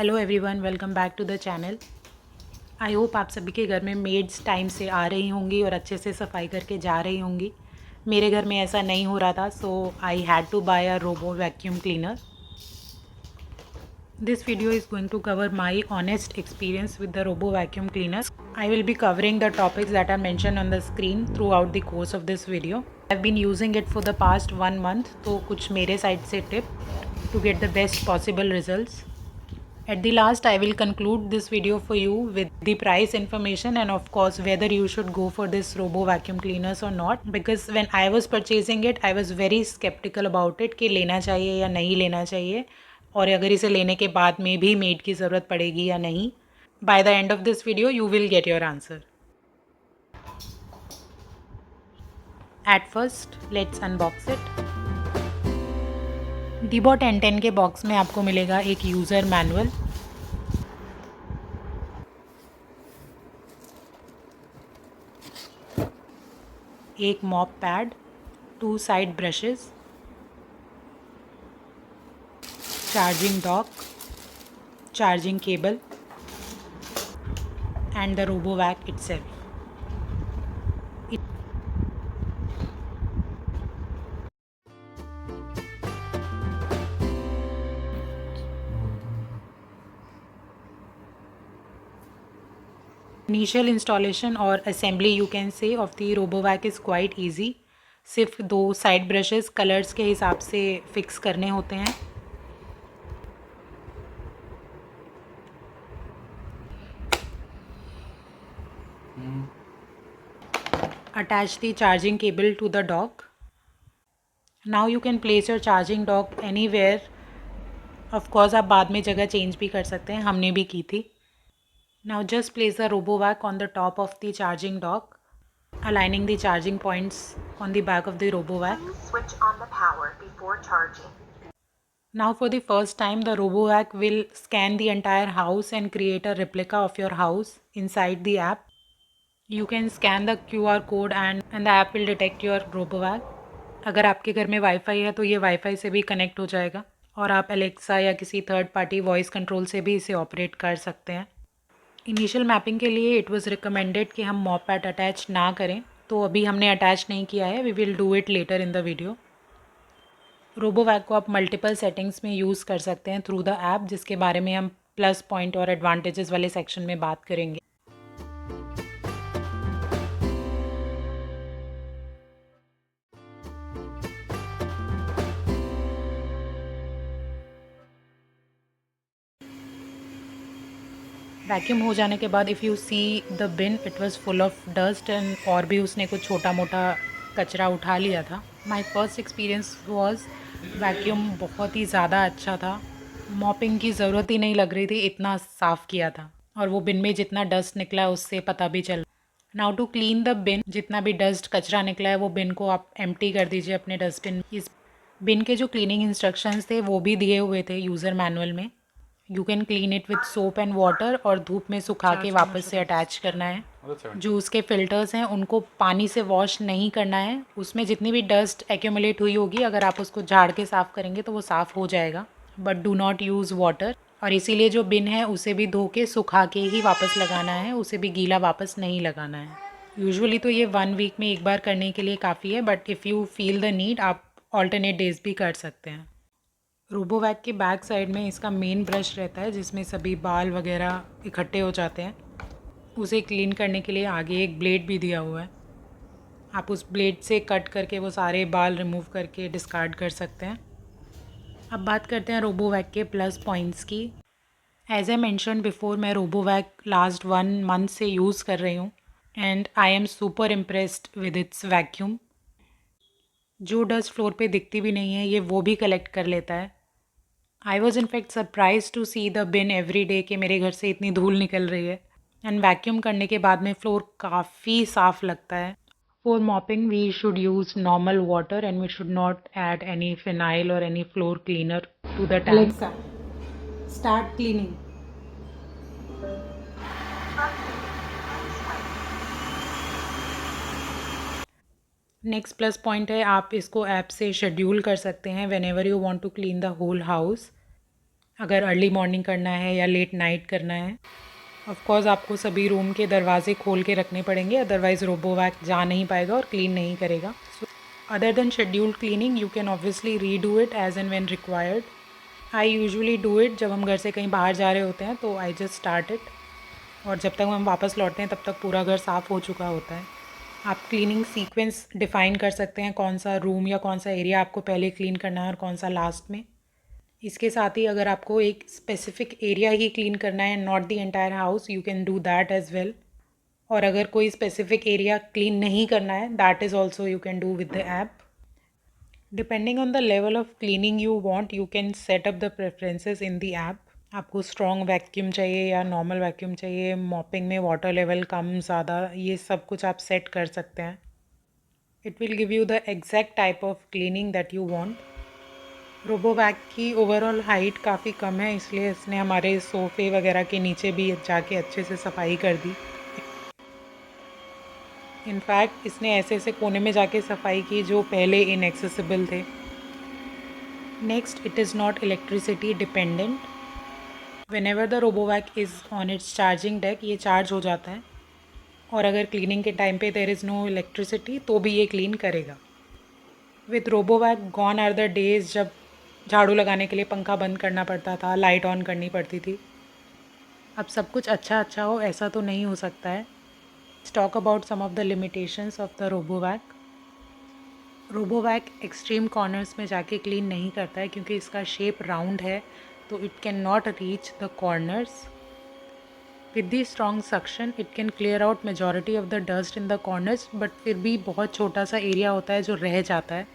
Hello everyone, welcome back to the channel. I hope आप सभी के घर में मेड्स टाइम से आ रही होंगी और अच्छे से सफाई करके जा रही होंगी। मेरे घर में ऐसा नहीं हो रहा था, so I had to buy a robo vacuum cleaner. This video is going to cover my honest experience with the Robo vacuum cleaner. I will be covering the topics that are mentioned on the screen throughout the course of this video. I've been using it for the past 1 month, तो कुछ मेरे side से tip to get the best possible results. At the last, I will conclude this video for you with the price information and of course whether you should go for this Robo vacuum cleaners or not, because when I was purchasing it I was very skeptical about it कि लेना चाहिए या नहीं लेना चाहिए, और अगर इसे लेने के बाद में भी मेड की ज़रूरत पड़ेगी या नहीं. By the end of this video you will get your answer. At first, let's unbox it. Debo 1010 के बॉक्स में आपको मिलेगा एक यूज़र मैनुअल, एक mop pad, 2 side brushes, charging dock, charging cable and the RoboVac itself. Initial installation or assembly you can say of the RoboVac is quite easy. सिर्फ 2 side brushes colours के हिसाब से fix करने होते हैं. Attach the charging cable to the dock. Now you can place your charging dock anywhere. Of course आप बाद में जगह चेंज भी कर सकते हैं, हमने भी की थी. Now just place the RoboVac on the top of the charging dock, aligning the charging points on the back of the RoboVac. Switch on the power before charging. Now for the first time the RoboVac will scan the entire house and create a replica of your house inside the app. You can scan the QR code and the app will detect your RoboVac. अगर आपके घर में wifi है तो ये wifi से भी connect हो जाएगा और आप एलेक्सा या किसी थर्ड पार्टी वॉइस कंट्रोल से भी इसे ऑपरेट कर सकते हैं. इनिशियल मैपिंग के लिए इट वाज रिकमेंडेड कि हम मॉप पैड अटैच ना करें, तो अभी हमने अटैच नहीं किया है. We will do it later in the video. RoboVac को आप मल्टीपल सेटिंग्स में यूज़ कर सकते हैं थ्रू द ऐप, जिसके बारे में हम प्लस पॉइंट और एडवांटेजेस वाले सेक्शन में बात करेंगे. वैक्यूम हो जाने के बाद if you see the bin, it was full of dust and और भी उसने कुछ छोटा मोटा कचरा उठा लिया था. My first experience was vacuum बहुत ही ज़्यादा अच्छा था. मॉपिंग की ज़रूरत ही नहीं लग रही थी, इतना साफ़ किया था. और वो बिन में जितना डस्ट निकला उससे पता भी चल. नाउ टू क्लीन द बिन, जितना भी डस्ट कचरा निकला है वो बिन को आप एम्प्टी कर दीजिए अपने डस्टबिन. इस बिन के जो क्लीनिंग इंस्ट्रक्शंस थे वो भी दिए हुए थे यूज़र मैनुअल में. You can clean it with soap and water और धूप में सुखा के वापस से अटैच करना है. जो उसके फ़िल्टर्स हैं उनको पानी से वॉश नहीं करना है. उसमें जितनी भी डस्ट एक्यूमुलेट हुई होगी अगर आप उसको झाड़ के साफ़ करेंगे तो वो साफ़ हो जाएगा, but do not use water. और इसीलिए जो बिन है उसे भी धो के सुखा के ही वापस लगाना है, उसे भी गीला वापस नहीं लगाना है. यूजुअली तो ये 1 वीक में एक बार करने के लिए काफ़ी है, but if you feel the need आप ऑल्टरनेट डेज भी कर सकते हैं. रोबोवैक के बैक साइड में इसका मेन ब्रश रहता है जिसमें सभी बाल वगैरह इकट्ठे हो जाते हैं. उसे क्लीन करने के लिए आगे एक ब्लेड भी दिया हुआ है. आप उस ब्लेड से कट करके वो सारे बाल रिमूव करके डिस्कार्ड कर सकते हैं. अब बात करते हैं रोबोवैक के प्लस पॉइंट्स की. एज ए मैंशन बिफोर, मैं रोबोवैक लास्ट 1 मंथ से यूज़ कर रही हूँ and I am super impressed with its vacuum. जो डस्ट फ्लोर पे दिखती भी नहीं है ये वो भी कलेक्ट कर लेता है. I was in fact surprise to see the bin every day कि मेरे घर से इतनी धूल निकल रही है. एंड वैक्यूम करने के बाद में फ्लोर काफ़ी साफ़ लगता है. For mopping we should use normal water and we should not add any phenyl और any floor cleaner to the tank. Alexa, start cleaning. Next plus point है, आप इसको ऐप से शेड्यूल कर सकते हैं whenever you want to clean the whole house. अगर early morning करना है या लेट नाइट करना है। ऑफ कोर्स आपको सभी रूम के दरवाजे खोल के रखने पड़ेंगे, अदरवाइज़ रोबोवैक जा नहीं पाएगा और क्लीन नहीं करेगा। So other than scheduled cleaning you can obviously redo it as and when required. I usually do it जब हम घर से कहीं बाहर जा रहे होते हैं, तो आई जस्ट स्टार्ट इट, और जब तक हम वापस लौटते हैं तब तक पूरा घर साफ़ हो चुका होता है। आप क्लीनिंग सीक्वेंस डिफ़ाइन कर सकते हैं, कौन सा रूम या कौन सा एरिया आपको पहले क्लीन करना है और कौन सा लास्ट में। इसके साथ ही अगर आपको एक स्पेसिफिक एरिया ही क्लीन करना है, not the entire house, you can do that as well. और अगर कोई स्पेसिफिक एरिया क्लीन नहीं करना है, that is also you can do with the app. Depending on the level of cleaning you want, you can set up the preferences in the app. आपको strong vacuum चाहिए या normal vacuum चाहिए, mopping में water level कम ज़्यादा, ये सब कुछ आप सेट कर सकते हैं। It will give you the exact type of cleaning that you want. RoboVac की ओवरऑल हाइट काफ़ी कम है, इसलिए इसने हमारे सोफ़े वगैरह के नीचे भी जाके अच्छे से सफाई कर दी। इनफैक्ट इसने ऐसे ऐसे कोने में जाके सफाई की जो पहले इनएक्सेसिबल थे। Next, it is not electricity dependent. Whenever the RoboVac is on its charging deck, ये चार्ज हो जाता है, और अगर क्लीनिंग के टाइम पे देयर इज़ नो इलेक्ट्रिसिटी तो भी ये क्लीन करेगा। With RoboVac gone are the days जब झाड़ू लगाने के लिए पंखा बंद करना पड़ता था, लाइट ऑन करनी पड़ती थी। अब सब कुछ अच्छा अच्छा हो ऐसा तो नहीं हो सकता है। Let's talk about some of the limitations of the RoboVac. RoboVac extreme corners में जाके क्लीन नहीं करता है क्योंकि इसका शेप राउंड है, तो it can not reach the corners. With the strong suction it can clear out majority of the dust in the corners, but फिर भी बहुत छोटा सा एरिया होता है जो रह जाता है।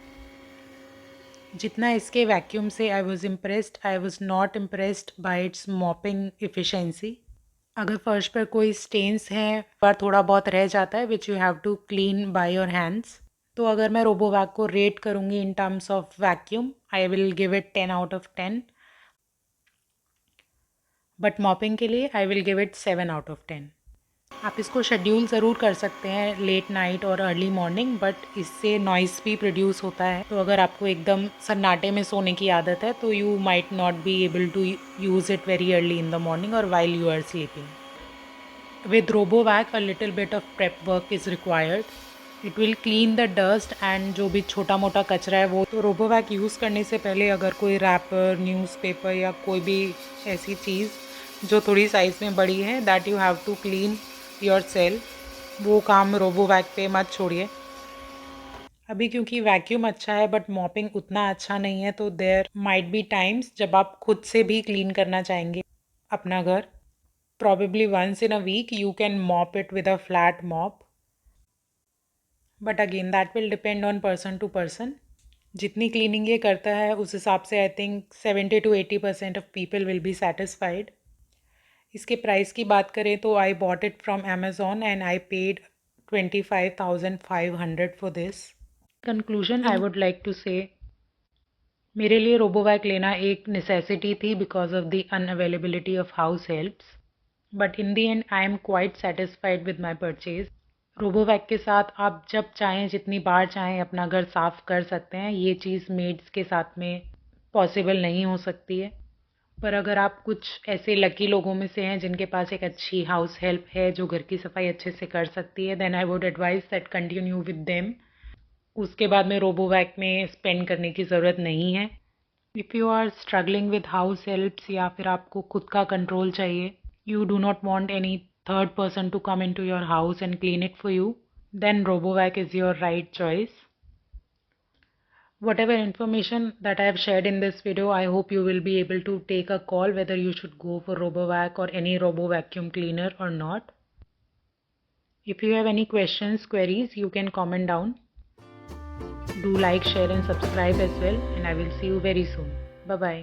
जितना इसके वैक्यूम से I was impressed, I was not impressed by its mopping efficiency. अगर फर्श पर कोई स्टेन्स हैं पर थोड़ा बहुत रह जाता है which you have to clean by your hands, तो अगर मैं रोबोवैक को रेट करूँगी in terms of vacuum, I will give it 10 out of 10, but mopping के लिए I will give it 7 out of 10। आप इसको शेड्यूल ज़रूर कर सकते हैं लेट नाइट और अर्ली मॉर्निंग, बट इससे नॉइस भी प्रोड्यूस होता है, तो अगर आपको एकदम सन्नाटे में सोने की आदत है तो you might not be able to use it very early in the morning और while you are sleeping. With RoboVac, a little bit of prep work is required. It will clean the dust and जो भी छोटा मोटा कचरा है वो, तो RoboVac use करने से पहले अगर कोई रैपर, न्यूज़पेपर या कोई भी ऐसी चीज़ जो थोड़ी साइज़ में बड़ी है, that you have to clean yourself, वो काम RoboVac पे मत छोड़िए। अभी क्योंकि वैक्यूम अच्छा है बट मॉपिंग उतना अच्छा नहीं है, तो देयर माइट बी टाइम्स जब आप खुद से भी क्लीन करना चाहेंगे अपना घर। Probably once in a week you can mop it with a flat mop, but again that will depend on person to person. जितनी क्लीनिंग ये करता है उस हिसाब से I think 70 to 80% of people will be satisfied. इसके price की बात करें तो I bought it from Amazon and I paid 25,500 for this. Conclusion I would like to say, मेरे लिए रोबोवैक लेना एक नेसेसिटी थी because of the unavailability of house helps, but in the end I am quite satisfied with my purchase. रोबोवैक के साथ आप जब चाहें जितनी बार चाहें अपना घर साफ़ कर सकते हैं, ये चीज़ मेड्स के साथ में पॉसिबल नहीं हो सकती है। पर अगर आप कुछ ऐसे लकी लोगों में से हैं जिनके पास एक अच्छी हाउस हेल्प है जो घर की सफाई अच्छे से कर सकती है, then I would advise that continue with them. उसके बाद में रोबोवैक में स्पेंड करने की ज़रूरत नहीं है। If you are struggling with house helps या फिर आपको खुद का कंट्रोल चाहिए, you do not want any third person to come into your house and clean it for you, then RoboVac is your right choice. Whatever information that I have shared in this video, I hope you will be able to take a call whether you should go for RoboVac or any robo vacuum cleaner or not. If you have any questions, queries, you can comment down. Do like, share and subscribe as well, and I will see you very soon. Bye bye.